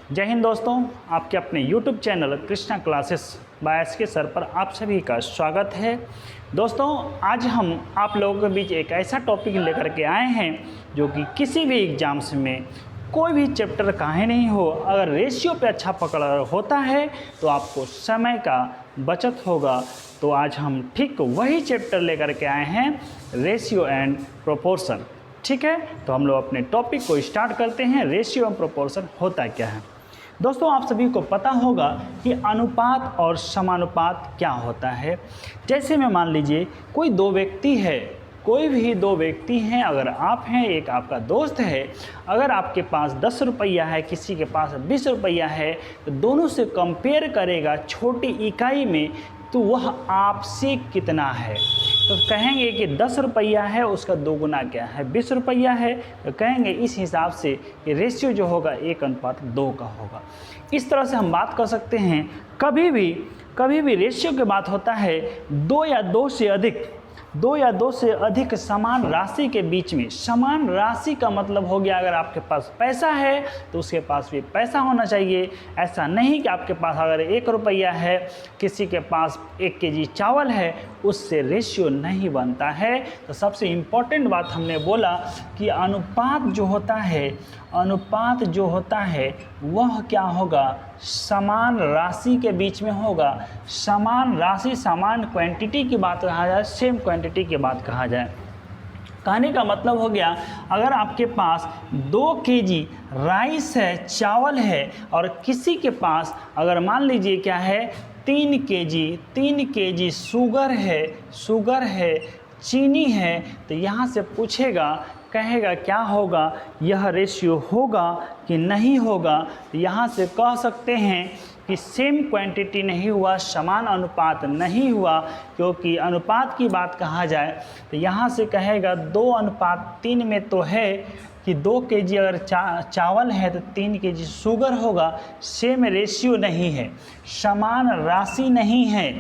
जय हिंद दोस्तों, आपके अपने YouTube channel Krishna classes by SK sir पर आप सभी का स्वागत है। दोस्तों, आज हम आप लोगों के बीच एक ऐसा टॉपिक लेकर के आए हैं जो कि किसी भी एग्जाम्स में कोई भी चैप्टर काहे नहीं हो, अगर रेशियो पे अच्छा पकड़ होता है तो आपको समय का बचत होगा। तो आज हम ठीक वही चैप्टर लेकर के आए हैं, रेशियो एंड प्रोपोर्शन। ठीक है, तो हम लोग अपने टॉपिक को स्टार्ट करते हैं। रेशियो एंड प्रोपोर्शन होता क्या है? दोस्तों, आप सभी को पता होगा कि अनुपात और समानुपात क्या होता है। जैसे में मान लीजिए कोई दो व्यक्ति है, कोई भी दो व्यक्ति हैं, अगर आप हैं, एक आपका दोस्त है, अगर आपके पास 10 रुपया है, किसी के पास 20 रुपया है, तो दोनों से कंपेयर करेगा छोटी इकाई में, तो वह आपसे कितना है। तो कहेंगे कि 10 रुपया है, उसका दोगुना क्या है, 20 रुपया है, तो कहेंगे इस हिसाब से कि रेशियो जो होगा 1:2 का होगा। इस तरह से हम बात कर सकते हैं। कभी भी रेशियो की बात होता है 2 या 2 से अधिक समान राशि के बीच में। समान राशि का मतलब हो गया, अगर आपके पास पैसा है तो उसके पास भी पैसा होना चाहिए। ऐसा नहीं कि आपके पास अगर 1 रुपया है, किसी के पास 1 केजी चावल है, उससे रेशियो नहीं बनता है। तो सबसे इम्पोर्टेंट बात हमने बोला कि अनुपात जो होता है वह क्या होगा, समान राशि के बीच में होगा। समान राशि, समान क्वांटिटी की बात कहा जाए, सेम क्वांटिटी की बात कहा जाए। कहने का मतलब हो गया, अगर आपके पास 2 केजी राइस है, चावल है, और किसी के पास अगर मान लीजिए क्या है 3 केजी शुगर है, चीनी है, तो यहाँ से पूछेगा, कहेगा क्या होगा, यह रेशियो होगा कि नहीं होगा। तो यहाँ से कह सकते हैं कि सेम क्वांटिटी नहीं हुआ, समान अनुपात नहीं हुआ। क्योंकि अनुपात की बात कहा जाए तो यहाँ से कहेगा 2:3 में तो है कि 2 केजी अगर चावल है तो 3 केजी शुगर होगा। सेम रेशियो नहीं है, समान राशि नहीं है।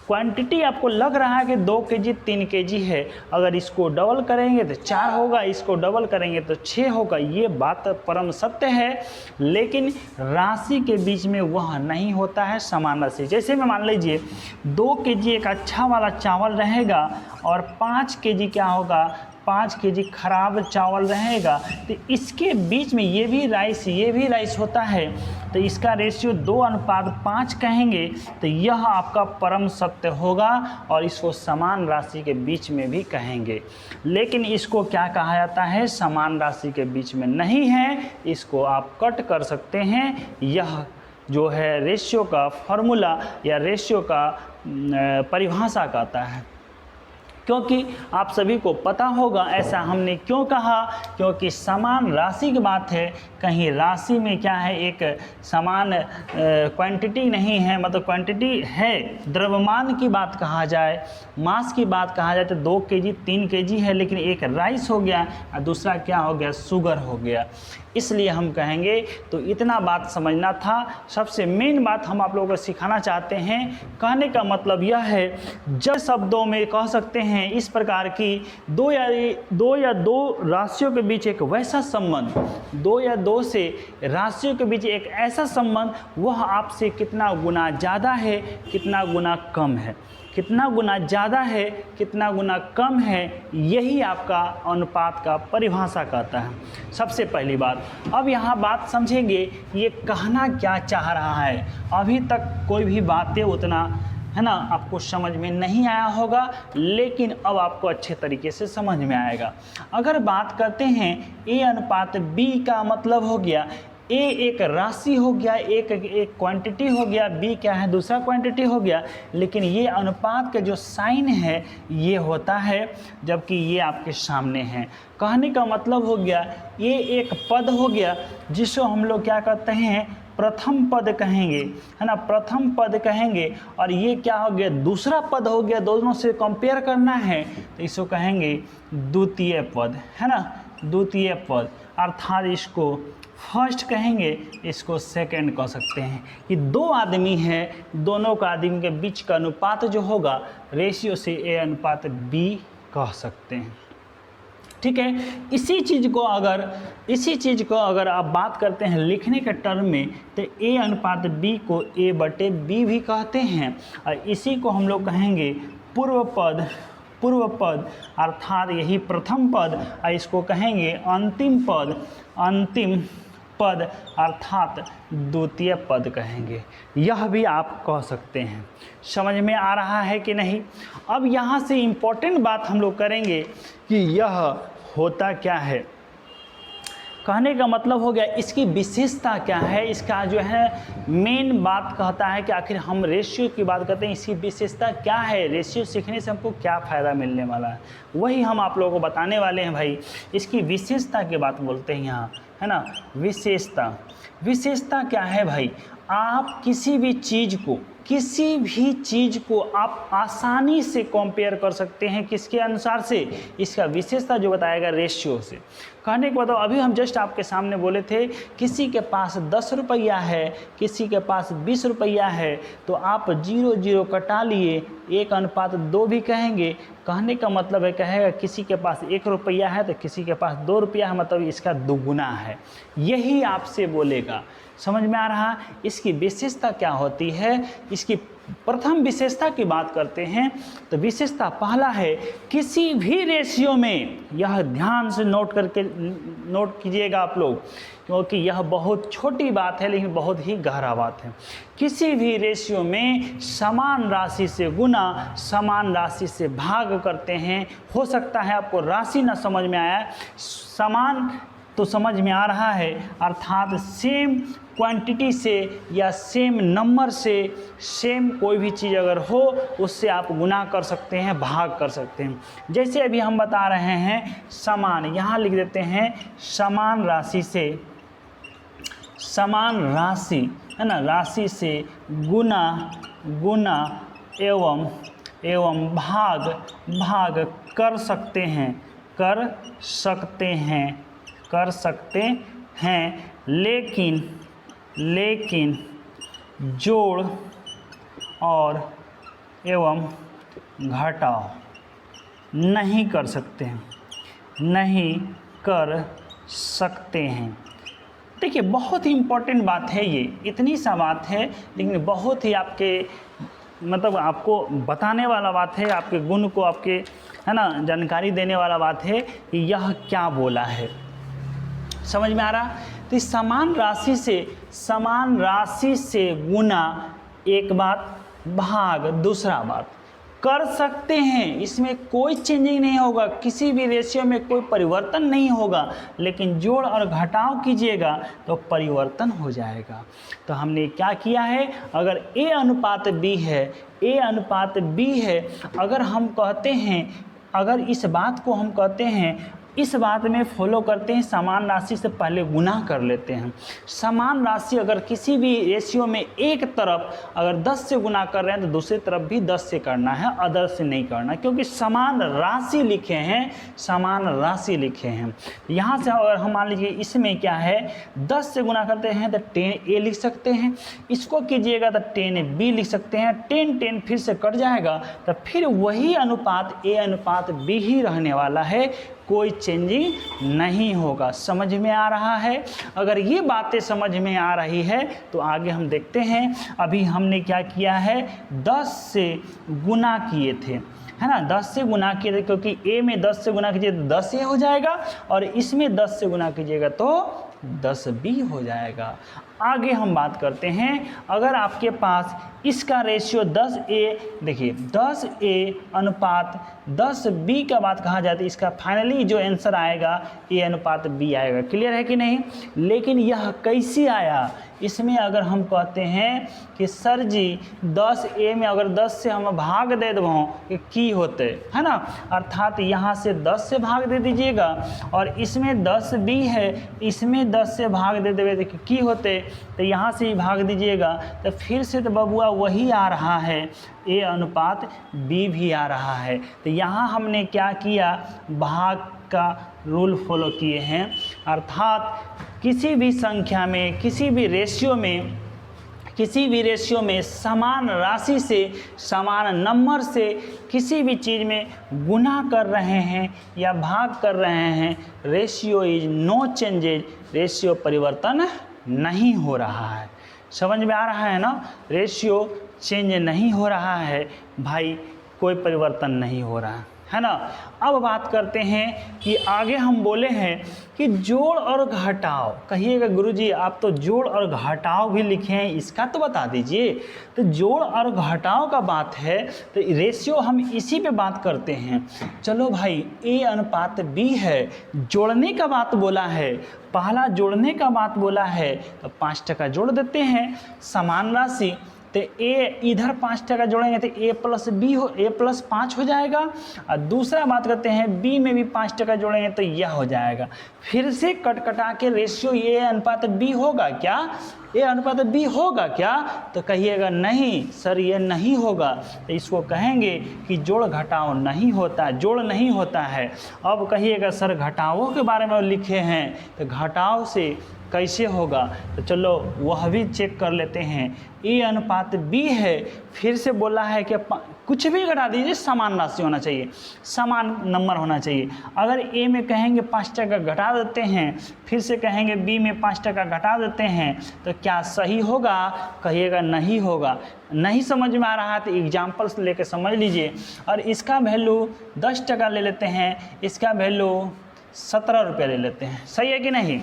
क्वांटिटी आपको लग रहा है कि 2 केजी 3 केजी है, अगर इसको डबल करेंगे तो 4 होगा, इसको डबल करेंगे तो 6 होगा। ये बात परम सत्य है, लेकिन राशि के बीच में वह नहीं होता है समान राशि। जैसे में मान लीजिए 2 केजी एक अच्छा वाला चावल रहेगा और 5 केजी क्या होगा, 5 केजी खराब चावल रहेगा, तो इसके बीच में ये भी राइस होता है, तो इसका रेशियो 2:5 कहेंगे। तो यह आपका परम सत्य होगा और इसको समान राशि के बीच में भी कहेंगे। लेकिन इसको क्या कहा जाता है, समान राशि के बीच में नहीं है, इसको आप कट कर सकते हैं। यह जो है रेशियो का फॉर्मूला या रेशियो का परिभाषा कहता है। क्योंकि आप सभी को पता होगा, ऐसा हमने क्यों कहा, क्योंकि समान राशि की बात है। कहीं राशि में क्या है, एक समान क्वांटिटी नहीं है, मतलब क्वांटिटी है, द्रव्यमान की बात कहा जाए, मास की बात कहा जाए तो 2 केजी 3 केजी है, लेकिन एक राइस हो गया और दूसरा क्या हो गया, शुगर हो गया। इसलिए हम कहेंगे, तो इतना बात समझना था। सबसे मेन बात हम आप लोगों को सिखाना चाहते हैं। कहने का मतलब यह है, जब शब्दों में कह सकते हैं इस प्रकार की 2 या 2 राशियों के बीच एक वैसा संबंध, 2 या 2 से राशियों के बीच एक ऐसा संबंध, वह आपसे कितना गुना ज़्यादा है, कितना गुना कम है, कितना गुना ज़्यादा है, कितना गुना कम है, यही आपका अनुपात का परिभाषा कहता है। सबसे पहली बात, अब यहाँ बात समझेंगे ये कहना क्या चाह रहा है। अभी तक कोई भी बातें उतना है ना आपको समझ में नहीं आया होगा, लेकिन अब आपको अच्छे तरीके से समझ में आएगा। अगर बात करते हैं A:B का मतलब हो गया, A एक राशि हो गया, एक क्वांटिटी हो गया, B क्या है, दूसरा क्वांटिटी हो गया। लेकिन ये अनुपात का जो साइन है ये होता है, जबकि ये आपके सामने है। कहने का मतलब हो गया, ये एक पद हो गया जिसको हम लोग क्या कहते हैं, प्रथम पद कहेंगे, है ना, प्रथम पद कहेंगे। और ये क्या हो गया, दूसरा पद हो गया, दोनों से कंपेयर करना है तो इसको कहेंगे द्वितीय पद, है ना, द्वितीय पद। अर्थात इसको फर्स्ट कहेंगे, इसको सेकंड कह सकते हैं। कि 2 आदमी हैं, दोनों का आदमी के बीच का अनुपात जो होगा, रेशियो से A:B कह सकते हैं। ठीक है। इसी चीज़ को अगर आप बात करते हैं लिखने के टर्म में, तो A अनुपात B को A/B भी कहते हैं, और इसी को हम लोग कहेंगे पूर्व पद अर्थात यही प्रथम पद, और इसको कहेंगे अंतिम पद अर्थात द्वितीय पद कहेंगे। यह भी आप कह सकते हैं। समझ में आ रहा है कि नहीं? अब यहाँ से इम्पोर्टेंट बात हम लोग करेंगे कि यह होता क्या है। कहने का मतलब हो गया इसकी विशेषता क्या है, इसका जो है मेन बात कहता है कि आखिर हम रेशियो की बात करते हैं, इसकी विशेषता क्या है, रेशियो सीखने से हमको क्या फ़ायदा मिलने वाला है, वही हम आप लोगों को बताने वाले हैं भाई। इसकी विशेषता की बात बोलते हैं यहाँ, है ना। विशेषता क्या है भाई? आप किसी भी चीज़ को आप आसानी से कंपेयर कर सकते हैं, किसके अनुसार से? इसका विशेषता जो बताएगा रेशियो से। कहने के बाद अभी हम जस्ट आपके सामने बोले थे, किसी के पास 10 रुपया है, किसी के पास 20 रुपया है, तो आप 0 कटा लिए, 1:2 भी कहेंगे। कहने का मतलब है, कहेगा किसी के पास 1 रुपया है तो किसी के पास 2 रुपया है, मतलब इसका दुगुना है, यही आपसे बोलेगा। समझ में आ रहा? इसकी विशेषता क्या होती है? इसकी प्रथम विशेषता की बात करते हैं तो विशेषता पहला है, किसी भी रेशियो में, यह ध्यान से नोट कीजिएगा आप लोग, क्योंकि यह बहुत छोटी बात है लेकिन बहुत ही गहरा बात है। किसी भी रेशियो में समान राशि से गुना, समान राशि से भाग करते हैं। हो सकता है आपको राशि ना समझ में आया, समान तो समझ में आ रहा है, अर्थात सेम क्वांटिटी से या सेम नंबर से, सेम कोई भी चीज़ अगर हो उससे आप गुना कर सकते हैं, भाग कर सकते हैं। जैसे अभी हम बता रहे हैं समान, यहाँ लिख देते हैं समान राशि से, समान राशि है ना, राशि से गुना एवं भाग कर सकते हैं, लेकिन जोड़ और एवं घटाव नहीं कर सकते हैं। देखिए बहुत ही इम्पोर्टेंट बात है ये, इतनी सा बात है लेकिन बहुत ही आपके मतलब आपको बताने वाला बात है, आपके गुण को आपके है ना जानकारी देने वाला बात है कि यह क्या बोला है। समझ में आ रहा? तो इस समान राशि से गुना एक बात, भाग दूसरा बात कर सकते हैं, इसमें कोई चेंजिंग नहीं होगा, किसी भी रेशियो में कोई परिवर्तन नहीं होगा, लेकिन जोड़ और घटाव कीजिएगा तो परिवर्तन हो जाएगा। तो हमने क्या किया है, अगर A अनुपात B है, अगर हम कहते हैं, अगर इस बात को हम कहते हैं, इस बात में फॉलो करते हैं, समान राशि से पहले गुना कर लेते हैं। समान राशि अगर किसी भी रेशियो में एक तरफ अगर 10 से गुना कर रहे हैं तो दूसरी तरफ भी 10 से करना है, अदर से नहीं करना, क्योंकि समान राशि लिखे हैं। यहाँ से अगर हम मान लीजिए इसमें क्या है, 10 से गुना करते हैं तो 10A लिख सकते हैं, इसको कीजिएगा तो 10B लिख सकते हैं, 10 फिर से कट जाएगा तो फिर वही अनुपात A अनुपात B ही रहने वाला है, कोई चेंजिंग नहीं होगा। समझ में आ रहा है? अगर ये बातें समझ में आ रही है तो आगे हम देखते हैं। अभी हमने क्या किया है, 10 से गुना किए थे, है ना, 10 से गुना किए थे, क्योंकि A में 10 से गुना कीजिए तो 10A हो जाएगा, और इसमें 10 से गुना कीजिएगा तो 10B हो जाएगा। आगे हम बात करते हैं, अगर आपके पास इसका रेशियो 10A, देखिए 10A अनुपात 10B का बात कहा जाती है, इसका फाइनली जो आंसर आएगा A अनुपात B आएगा। क्लियर है कि नहीं? लेकिन यह कैसे आया, इसमें अगर हम कहते हैं कि सर जी 10A में अगर 10 से हम भाग दे दें कि की होते, है ना, अर्थात यहाँ से 10 से भाग दे दीजिएगा और इसमें 10B है, इसमें 10 से भाग दे देवे तो की होते, तो यहाँ से ही भाग दीजिएगा तो फिर से तो बबुआ वही आ रहा है, A अनुपात B भी आ रहा है। तो यहाँ हमने क्या किया, भाग का रूल फॉलो किए हैं, अर्थात किसी भी संख्या में, किसी भी रेशियो में किसी भी रेशियो में समान राशि से समान नंबर से किसी भी चीज़ में गुना कर रहे हैं या भाग कर रहे हैं, ratio is no changes, ratio परिवर्तन नहीं हो रहा है। समझ में आ रहा है ना, रेशियो चेंज नहीं हो रहा है भाई, कोई परिवर्तन नहीं हो रहा है ना। अब बात करते हैं कि आगे हम बोले हैं कि जोड़ और घटाव। कहिएगा गुरुजी आप तो जोड़ और घटाव भी लिखे हैं, इसका तो बता दीजिए। तो जोड़ और घटाव का बात है तो रेशियो हम इसी पे बात करते हैं। चलो भाई A अनुपात B है, जोड़ने का बात बोला है, पहला जोड़ने का बात बोला है तो 5% जोड़ देते हैं समान राशि। तो A इधर 5% जोड़ेंगे तो A प्लस B हो, A प्लस 5 हो जाएगा। और दूसरा बात करते हैं B में भी 5% जोड़ेंगे तो यह हो जाएगा। फिर से कटा के रेशियो A अनुपात B होगा क्या? A अनुपात B होगा क्या? तो कहिएगा नहीं सर ये नहीं होगा, तो इसको कहेंगे कि जोड़ घटाव नहीं होता, जोड़ नहीं होता है। अब कहिएगा सर घटावों के बारे में लिखे हैं तो घटाव से कैसे होगा, तो चलो वह भी चेक कर लेते हैं। A अनुपात B है, फिर से बोला है कि कुछ भी घटा दीजिए, समान राशि होना चाहिए, समान नंबर होना चाहिए। अगर A में कहेंगे 5% घटा देते हैं, फिर से कहेंगे B में 5% घटा देते हैं, तो क्या सही होगा? कहिएगा नहीं होगा। नहीं समझ में आ रहा है तो एग्जाम्पल्स लेके समझ लीजिए। और इसका वैल्यू 10% ले लेते हैं, इसका वैल्यू 17 रुपये ले लेते हैं, सही है कि नहीं?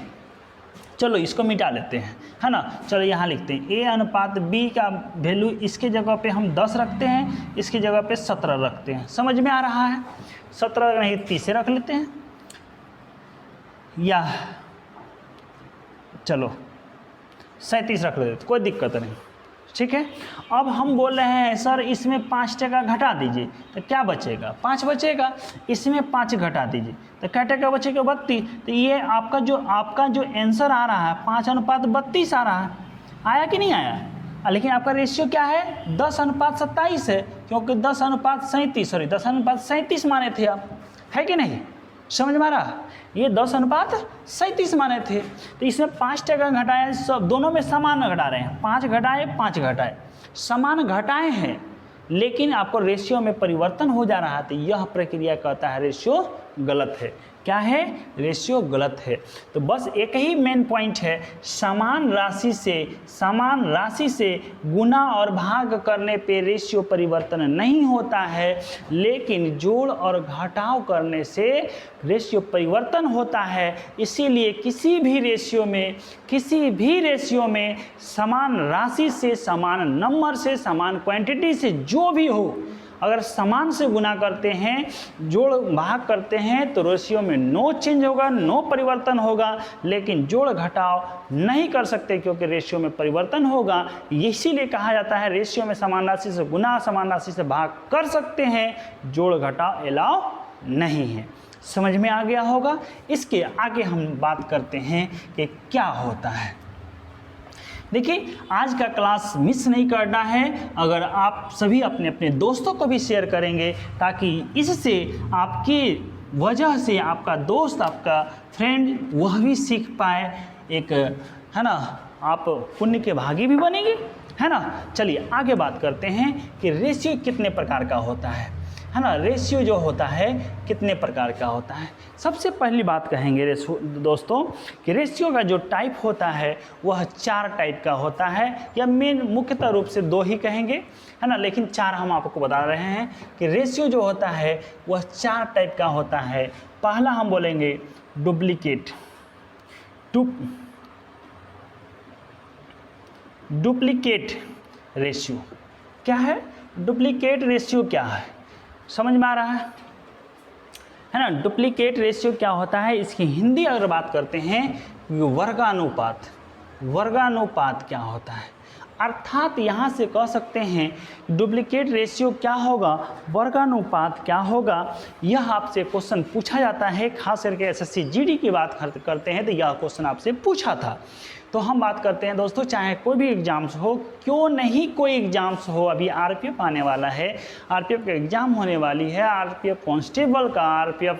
चलो इसको मिटा लेते हैं, है ना। चलो यहाँ लिखते हैं A अनुपात B का वैल्यू इसके जगह पे हम 10 रखते हैं, इसकी जगह पे 17 रखते हैं। समझ में आ रहा है? 17 नहीं 30 रख लेते हैं, या चलो 37 रख लेते, कोई दिक्कत नहीं, ठीक है। अब हम बोल रहे हैं सर इसमें 5% घटा दीजिए, तो क्या बचेगा? 5 बचेगा। इसमें 5 घटा दीजिए तो क्या टका बचेगा? 32। तो ये आपका जो आंसर आ रहा है 5 अनुपात 32 आ रहा है, आया कि नहीं आया? लेकिन आपका रेशियो क्या है? 10 अनुपात 27 है, क्योंकि 10 अनुपात 37 माने थे आप, है कि नहीं? समझ में आ रहा? ये 10 अनुपात 37 माने थे, तो इसमें 5% घटाए, सब दोनों में समान घटा रहे हैं, 5 घटाए समान घटाए हैं, लेकिन आपको रेशियो में परिवर्तन हो जा रहा है, तो यह प्रक्रिया कहता है रेशियो गलत है। क्या है? रेशियो गलत है। तो बस एक ही मेन पॉइंट है, समान राशि से गुना और भाग करने पे रेशियो परिवर्तन नहीं होता है, लेकिन जोड़ और घटाव करने से रेशियो परिवर्तन होता है। इसीलिए किसी भी रेशियो में समान राशि से, समान नंबर से, समान क्वांटिटी से जो भी हो, अगर समान से गुना करते हैं, जोड़ भाग करते हैं, तो रेशियो में नो चेंज होगा, नो परिवर्तन होगा। लेकिन जोड़ घटाव नहीं कर सकते क्योंकि रेशियो में परिवर्तन होगा। इसीलिए कहा जाता है रेशियो में समान राशि से गुना, समान राशि से भाग कर सकते हैं, जोड़ घटाव अलाउ नहीं है। समझ में आ गया होगा। इसके आगे हम बात करते हैं कि क्या होता है। देखिए आज का क्लास मिस नहीं करना है। अगर आप सभी अपने अपने दोस्तों को भी शेयर करेंगे, ताकि इससे आपकी वजह से आपका दोस्त, आपका फ्रेंड वह भी सीख पाए, एक है ना, आप पुण्य के भागी भी बनेंगे, है ना। चलिए आगे बात करते हैं कि रेशियो कितने प्रकार का होता है ना। रेशियो जो होता है कितने प्रकार का होता है। सबसे पहली बात कहेंगे दोस्तों कि रेशियो का जो टाइप होता है वह 4 टाइप का होता है, या मेन मुख्यतः रूप से 2 ही कहेंगे, है ना, लेकिन 4 हम आपको बता रहे हैं कि रेशियो जो होता है वह 4 टाइप का होता है। पहला हम बोलेंगे डुप्लीकेट रेशियो। क्या है डुप्लीकेट रेशियो? क्या है, समझ में आ रहा है ना। डुप्लीकेट रेशियो क्या होता है, इसकी हिंदी अगर बात करते हैं, वर्गानुपात क्या होता है। अर्थात यहाँ से कह सकते हैं डुप्लीकेट रेशियो क्या होगा, वर्गानुपात क्या होगा। यह आपसे क्वेश्चन पूछा जाता है, खास करके SSC GD की बात करते हैं तो यह क्वेश्चन आपसे पूछा था। तो हम बात करते हैं दोस्तों, चाहे कोई भी एग्ज़ाम्स हो, क्यों नहीं कोई एग्ज़ाम्स हो, अभी आरपीएफ आने वाला है, आरपीएफ का एग्ज़ाम होने वाली है, आरपीएफ कांस्टेबल का, आरपीएफ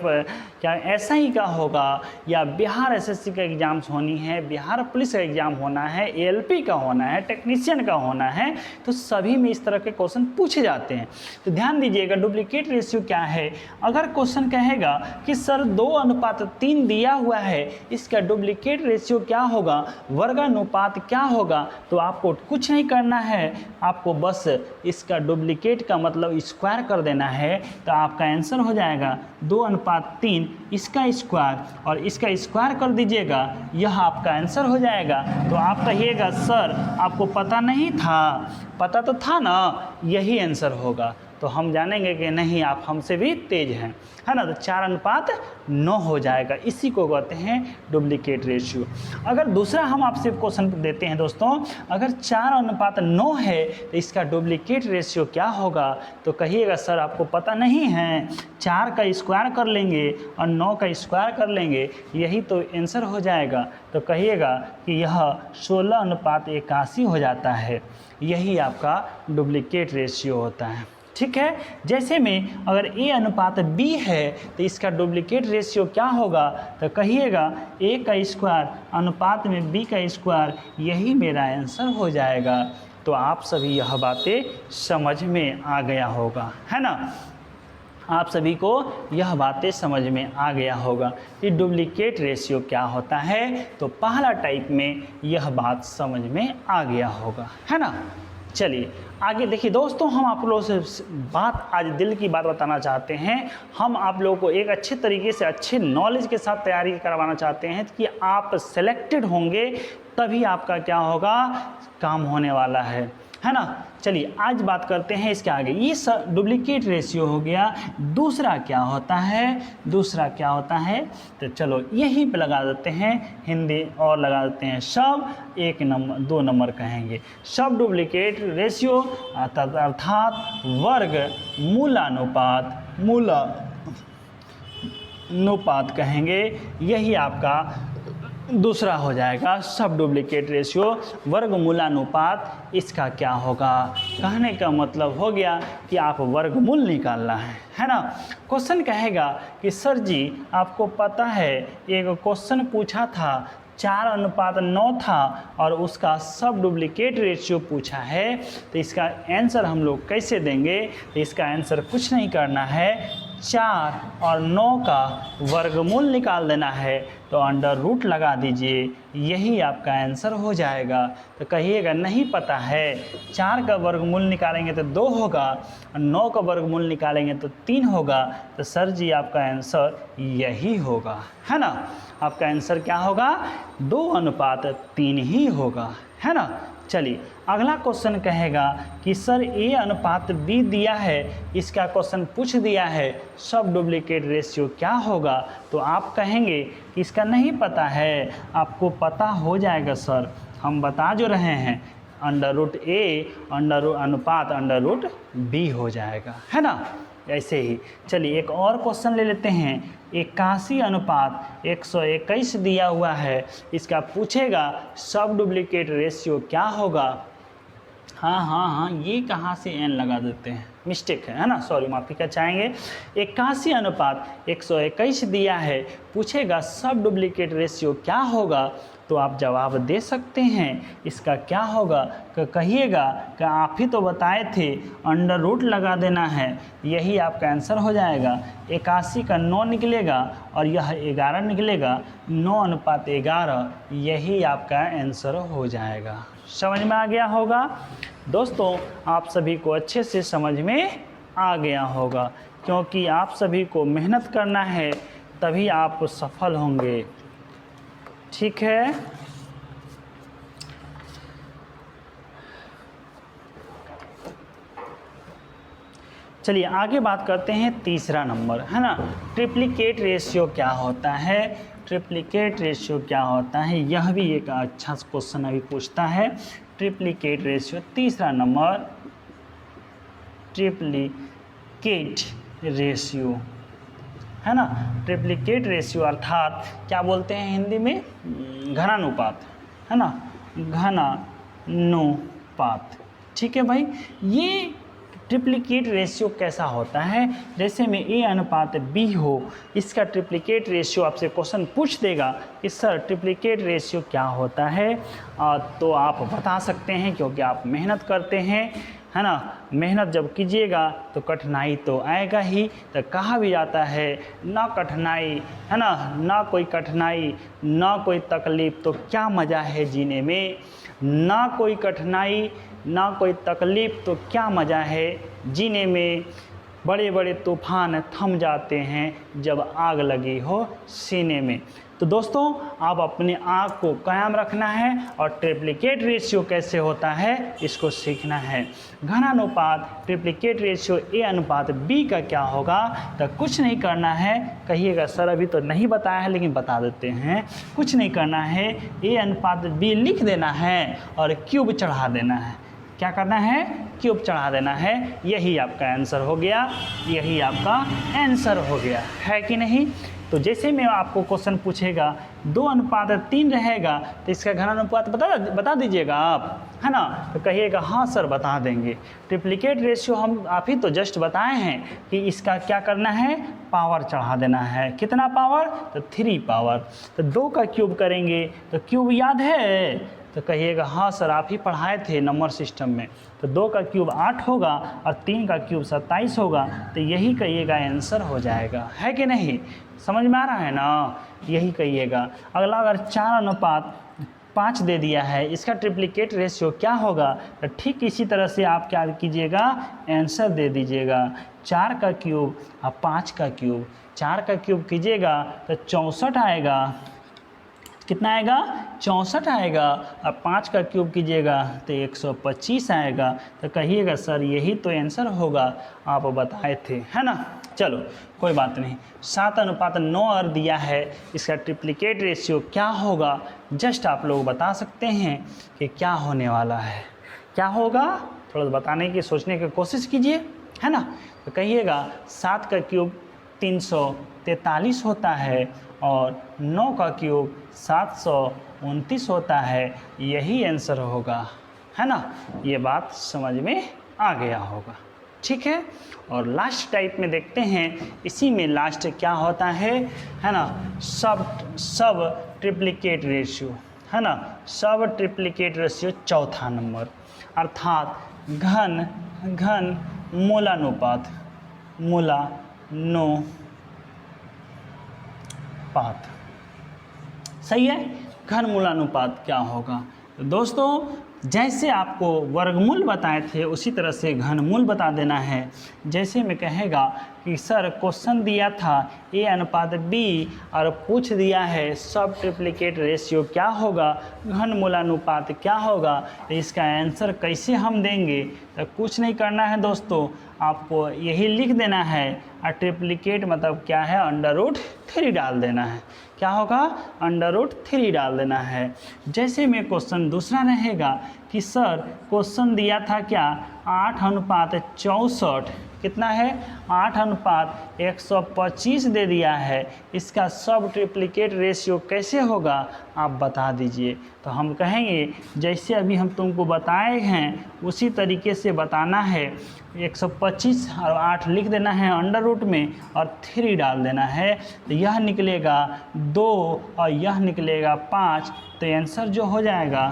क्या एसआई का होगा, या बिहार एसएससी का एग्ज़ाम्स होनी है, बिहार पुलिस का एग्ज़ाम होना है, एएलपी का होना है, टेक्नीशियन का होना है, तो सभी में इस तरह के क्वेश्चन पूछे जाते हैं। तो ध्यान दीजिएगा डुप्लीकेट रेशियो क्या है। अगर क्वेश्चन कहेगा कि सर 2:3 दिया हुआ है, इसका डुप्लीकेट रेशियो क्या होगा, वर्गानुपात क्या होगा, तो आपको कुछ नहीं करना है, आपको बस इसका डुप्लीकेट का मतलब स्क्वायर कर देना है, तो आपका आंसर हो जाएगा 2:3, इसका स्क्वायर और इसका स्क्वायर कर दीजिएगा, यह आपका आंसर हो जाएगा। तो आप कहिएगा सर आपको पता नहीं था, पता तो था ना, यही आंसर होगा। तो हम जानेंगे कि नहीं आप हमसे भी तेज हैं, है ना। तो 4:9 हो जाएगा, इसी को कहते हैं डुप्लीकेट रेशियो। अगर दूसरा हम आपसे क्वेश्चन देते हैं दोस्तों, अगर 4:9 है तो इसका डुप्लीकेट रेशियो क्या होगा, तो कहिएगा सर आपको पता नहीं है, 4 का स्क्वायर कर लेंगे और 9 का स्क्वायर कर लेंगे, यही तो आंसर हो जाएगा। तो कहिएगा कि यह 16:81 हो जाता है, यही आपका डुप्लीकेट रेशियो होता है। ठीक है, जैसे में अगर A/B है तो इसका डुप्लीकेट रेशियो क्या होगा, तो कहिएगा A का स्क्वायर अनुपात में B का स्क्वायर, यही मेरा आंसर हो जाएगा। तो आप सभी यह बातें समझ में आ गया होगा, है ना। आप सभी को यह बातें समझ में आ गया होगा कि डुप्लीकेट रेशियो क्या होता है। तो पहला टाइप में यह बात समझ में आ गया होगा, है ना। चलिए आगे देखिए दोस्तों, हम आप लोगों से बात, आज दिल की बात बताना चाहते हैं। हम आप लोगों को एक अच्छे तरीके से, अच्छे नॉलेज के साथ तैयारी करवाना चाहते हैं कि आप सेलेक्टेड होंगे तभी आपका क्या होगा, काम होने वाला है ना। चलिए आज बात करते हैं इसके आगे। ये डुप्लीकेट रेशियो हो गया। दूसरा क्या होता है, दूसरा क्या होता है, तो चलो यहीं पे लगा देते हैं हिंदी और लगा देते हैं शब, 1 नंबर 2 नंबर कहेंगे। शब डुप्लीकेट रेशियो अर्थात वर्ग मूलानुपात कहेंगे, यही आपका दूसरा हो जाएगा। सब डुप्लीकेट रेशियो वर्गमूलानुपात, इसका क्या होगा, कहने का मतलब हो गया कि आप वर्गमूल निकालना है ना। क्वेश्चन कहेगा कि सर जी आपको पता है, एक क्वेश्चन पूछा था 4:9 था और उसका सब डुप्लीकेट रेशियो पूछा है, तो इसका आंसर हम लोग कैसे देंगे। तो इसका आंसर कुछ नहीं करना है, 4 और 9 का वर्गमूल निकाल देना है, तो अंडर रूट लगा दीजिए, यही आपका आंसर हो जाएगा। तो कहिएगा नहीं पता है, 4 का वर्गमूल निकालेंगे तो 2 होगा, 9 का वर्गमूल निकालेंगे तो 3 होगा, तो सर जी आपका आंसर यही होगा, है ना। आपका आंसर क्या होगा, 2:3 ही होगा, है ना। चलिए अगला क्वेश्चन कहेगा कि सर A/B दिया है, इसका क्वेश्चन पूछ दिया है, सब डुप्लीकेट रेशियो क्या होगा, तो आप कहेंगे कि इसका नहीं पता है, आपको पता हो जाएगा सर, हम बता जो रहे हैं, √A अनुपात √B हो जाएगा, है ना। ऐसे ही चलिए एक और क्वेश्चन ले लेते हैं। 81:121 दिया हुआ है, इसका पूछेगा सब डुप्लीकेट रेशियो क्या होगा। हाँ, ये कहाँ से n लगा देते हैं, मिस्टेक है ना, सॉरी माफ़ी का चाहेंगे। 81:121 दिया है, पूछेगा सब डुप्लीकेट रेशियो क्या होगा, तो आप जवाब दे सकते हैं इसका क्या होगा। कहिएगा कि आप ही तो बताए थे, अंडर रूट लगा देना है, यही आपका आंसर हो जाएगा। 81 का 9 निकलेगा और यह 11 निकलेगा, 9:11, यही आपका आंसर हो जाएगा। समझ में आ गया होगा दोस्तों, आप सभी को अच्छे से समझ में आ गया होगा, क्योंकि आप सभी को मेहनत करना है तभी आप सफल होंगे, ठीक है। चलिए आगे बात करते हैं तीसरा नंबर, है ना। ट्रिप्लिकेट रेशियो क्या होता है, ट्रिप्लिकेट रेशियो क्या होता है, यह भी एक अच्छा क्वेश्चन अभी पूछता है। ट्रिप्लिकेट रेशियो तीसरा नंबर, ट्रिप्लिकेट रेशियो, है ना। ट्रिप्लिकेट रेशियो अर्थात क्या बोलते हैं हिंदी में, घनानुपात, है ना, घनानुपात। ठीक है भाई, ये ट्रिप्लिकेट रेशियो कैसा होता है, जैसे में A अनुपात B हो, इसका ट्रिप्लिकेट रेशियो आपसे क्वेश्चन पूछ देगा कि सर ट्रिप्लिकेट रेशियो क्या होता है, तो आप बता सकते हैं क्योंकि आप मेहनत करते हैं, है ना। मेहनत जब कीजिएगा तो कठिनाई तो आएगा ही, तो कहा भी जाता है ना कठिनाई, है ना, ना कोई कठिनाई ना कोई तकलीफ़ तो क्या मज़ा है जीने में, ना कोई कठिनाई ना कोई तकलीफ़ तो क्या मज़ा है जीने में, बड़े बड़े तूफान थम जाते हैं जब आग लगी हो सीने में। तो दोस्तों आप अपने आँख को कायम रखना है और ट्रिप्लिकेट रेशियो कैसे होता है इसको सीखना है। घनानुपात ट्रिप्लिकेट रेशियो A अनुपात B का क्या होगा, तो कुछ नहीं करना है, कहिएगा सर अभी तो नहीं बताया है लेकिन बता देते हैं। कुछ नहीं करना है, A अनुपात B लिख देना है और क्यूब चढ़ा देना है। क्या करना है, क्यूब चढ़ा देना है, यही आपका आंसर हो गया, यही आपका आंसर हो गया, है कि नहीं। तो जैसे में आपको क्वेश्चन पूछेगा 2 अनुपात 3 रहेगा तो इसका घनानुपात बता दीजिएगा आप, है ना, तो कहिएगा हाँ सर बता देंगे। ट्रिप्लिकेट रेशियो हम आप ही तो जस्ट बताए हैं कि इसका क्या करना है, पावर चढ़ा देना है। कितना पावर, तो 3 पावर। तो 2 का क्यूब करेंगे तो क्यूब याद है, तो कहिएगा हाँ सर आप ही पढ़ाए थे नंबर सिस्टम में। तो 2 का क्यूब 8 होगा और 3 का क्यूब 27 होगा, तो यही कहिएगा आंसर हो जाएगा, है कि नहीं। समझ में आ रहा है ना, यही कहिएगा। अगला अगर 4 अनुपात 5 दे दिया है, इसका ट्रिप्लिकेट रेशियो क्या होगा, तो ठीक इसी तरह से आप क्या कीजिएगा, आंसर दे दीजिएगा। 4 का क्यूब और 5 का क्यूब, 4 का क्यूब कीजिएगा तो 64 आएगा। कितना आएगा, 64 आएगा। अब 5 का क्यूब कीजिएगा तो 125 आएगा। तो कहिएगा सर यही तो आंसर होगा, आप बताए थे, है ना। चलो कोई बात नहीं। 7 अनुपात 9 और दिया है, इसका ट्रिप्लिकेट रेशियो क्या होगा, जस्ट आप लोग बता सकते हैं कि क्या होने वाला है, क्या होगा, थोड़ा बताने की सोचने की कोशिश कीजिए, है ना। तो कहिएगा 7 का क्यूब 343 होता है और 9 का क्यूब 729 होता है, यही आंसर होगा, है ना। ये बात समझ में आ गया होगा, ठीक है। और लास्ट टाइप में देखते हैं, इसी में लास्ट क्या होता है ना, सब ट्रिप्लिकेट रेशियो, है ना, सब ट्रिप्लिकेट रेशियो चौथा नंबर, अर्थात घन मूलानुपात, सही है। घन मूलानुपात क्या होगा, तो दोस्तों जैसे आपको वर्गमूल बताए थे उसी तरह से घनमूल बता देना है। जैसे मैं कहेगा कि सर क्वेश्चन दिया था A अनुपात B और पूछ दिया है सब ट्रिप्लिकेट रेशियो क्या होगा, घन मूलानुपात क्या होगा, तो इसका आंसर कैसे हम देंगे, तो कुछ नहीं करना है दोस्तों, आपको यही लिख देना है। और ट्रिप्लिकेट मतलब क्या है, √3 डाल देना है। क्या होगा, √3 डाल देना है। जैसे में क्वेश्चन दूसरा रहेगा कि सर क्वेश्चन दिया था क्या 8 अनुपात 64, कितना है, 8 अनुपात 125 दे दिया है, इसका सब ट्रिप्लिकेट रेशियो कैसे होगा आप बता दीजिए। तो हम कहेंगे जैसे अभी हम तुमको बताए हैं उसी तरीके से बताना है। 125 और 8 लिख देना है अंडर में और 3 डाल देना है, तो यह निकलेगा 2 और यह निकलेगा 5, तो आंसर जो हो जाएगा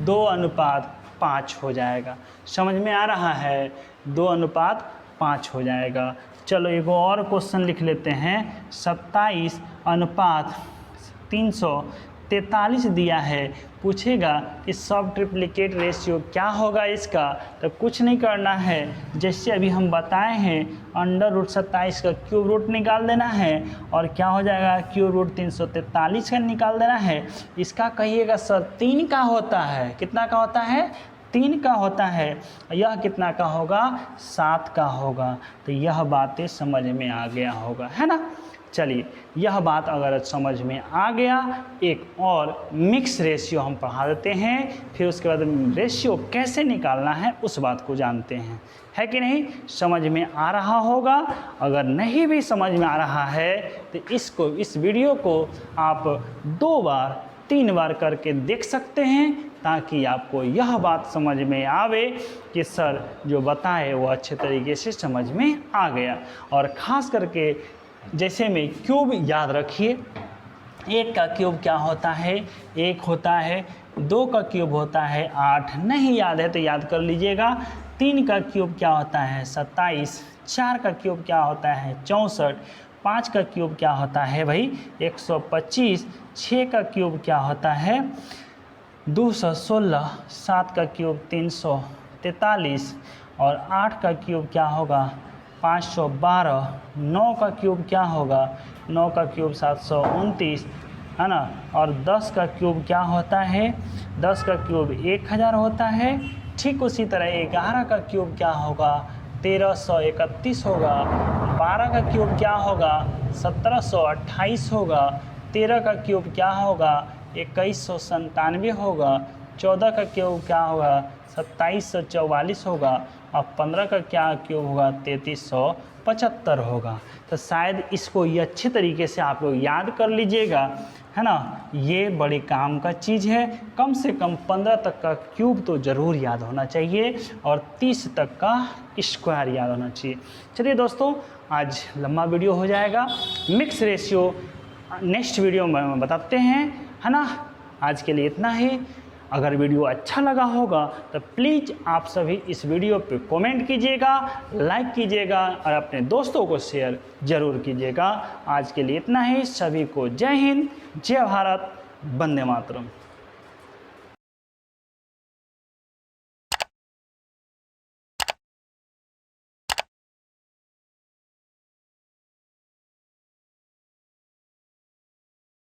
2 अनुपात 5 हो जाएगा। समझ में आ रहा है, 2 अनुपात 5 हो जाएगा। चलो एक और क्वेश्चन लिख लेते हैं। 27 अनुपात 343 दिया है, पूछेगा कि सब ट्रिप्लिकेट रेशियो क्या होगा इसका, तो कुछ नहीं करना है, जैसे अभी हम बताए हैं √27 का क्यूब रूट निकाल देना है और क्या हो जाएगा, क्यूब रूट 343 का निकाल देना है। इसका कहिएगा सर 3 का होता है, कितना का होता है, 3 का होता है। यह कितना का होगा, 7 का होगा। तो यह बातें समझ में आ गया होगा, है ना। चलिए यह बात अगर समझ में आ गया, एक और मिक्स रेशियो हम पढ़ा देते हैं, फिर उसके बाद रेशियो कैसे निकालना है उस बात को जानते हैं, है कि नहीं। समझ में आ रहा होगा, अगर नहीं भी समझ में आ रहा है तो इस वीडियो को आप 2 बार 3 बार करके देख सकते हैं, ताकि आपको यह बात समझ में आवे कि सर जो बताए वो अच्छे तरीके से समझ में आ गया। और ख़ास करके जैसे में क्यूब याद रखिए, 1 का क्यूब क्या होता है, 1 होता है, 2 का क्यूब होता है 8, नहीं याद है तो याद कर लीजिएगा। 3 का क्यूब क्या होता है 27, 4 का क्यूब क्या होता है 64, 5 का क्यूब क्या होता है भाई 125, 6 का क्यूब क्या होता है 216, 7 का क्यूब 343 और 8 का क्यूब क्या होगा 512, 9 का क्यूब क्या होगा 9 का क्यूब 729 है ना, और 10 का क्यूब क्या होता है 10 का क्यूब 1000 होता है। ठीक उसी तरह 11 का क्यूब क्या होगा 1331 होगा, 12 का क्यूब क्या होगा 1728 होगा, 13 का क्यूब क्या होगा 2197 होगा, 14 का क्यूब क्या होगा 2744 होगा और 15 का क्या क्यूब होगा 3375 होगा। तो शायद इसको ये अच्छे तरीके से आप लोग याद कर लीजिएगा, है ना। ये बड़े काम का चीज़ है, कम से कम 15 तक का क्यूब तो ज़रूर याद होना चाहिए और 30 तक का स्क्वायर याद होना चाहिए। चलिए दोस्तों, आज लंबा वीडियो हो जाएगा, मिक्स रेशियो नेक्स्ट वीडियो में बताते हैं, है ना। आज के लिए इतना ही। अगर वीडियो अच्छा लगा होगा तो प्लीज़ आप सभी इस वीडियो पे कमेंट कीजिएगा, लाइक कीजिएगा और अपने दोस्तों को शेयर ज़रूर कीजिएगा। आज के लिए इतना ही। सभी को जय हिंद, जय भारत, वंदे मातरम।